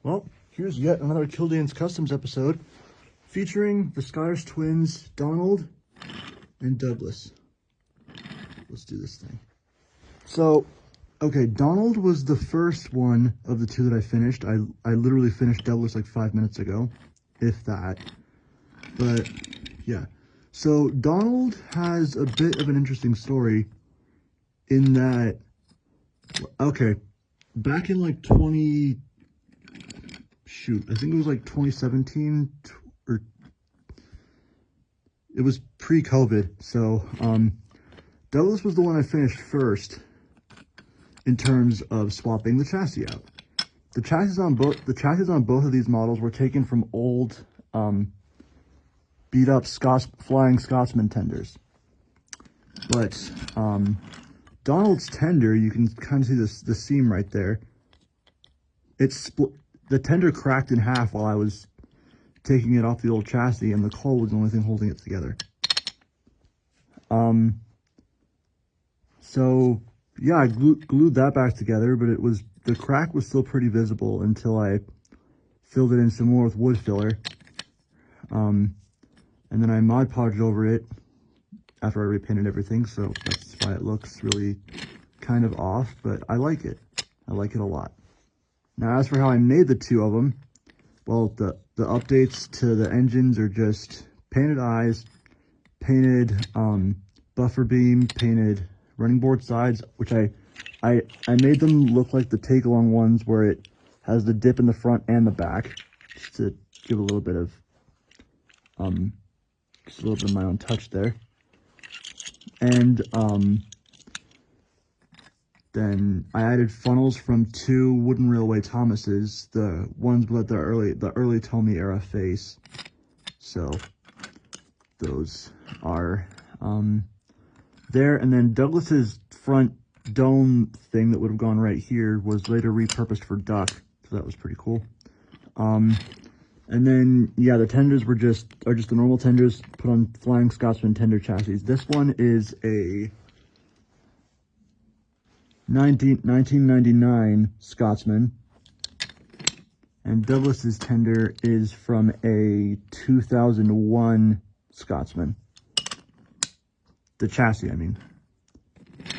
Well, here's yet another Killdene's Customs episode featuring the Scottish twins, Donald and Douglas. Let's do this thing. So, okay, Donald was the first one of the two that I finished. I literally finished Douglas like 5 minutes ago, if that. But, yeah. So, Donald has a bit of an interesting story in that, okay, back in like I think it was like 2017, or it was pre-COVID. So, Douglas was the one I finished first in terms of swapping the chassis out. The chassis on both of these models were taken from old, beat up Flying Scotsman tenders. But, Donald's tender, you can kind of see the seam right there. It's split. The tender cracked in half while I was taking it off the old chassis, and the coil was the only thing holding it together. So yeah, I glued that back together, but the crack was still pretty visible until I filled it in some more with wood filler. And then I Mod Podged over it after I repainted everything, so that's why it looks really kind of off, but I like it. I like it a lot. Now, as for how I made the two of them, well, the updates to the engines are just painted eyes, painted buffer beam, painted running board sides, which I made them look like the take-along ones where it has the dip in the front and the back, just to give a little bit of my own touch there. And then I added funnels from two Wooden Railway Thomases, the ones with the early Tommy era face. So those are there. And then Douglas's front dome thing that would have gone right here was later repurposed for duck, so that was pretty cool. And then yeah, the tenders are just the normal tenders put on Flying Scotsman tender chassis. This one is a 1999 Scotsman, and Douglas's tender is from a 2001 Scotsman. The chassis, I mean.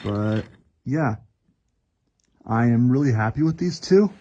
But yeah, I am really happy with these two.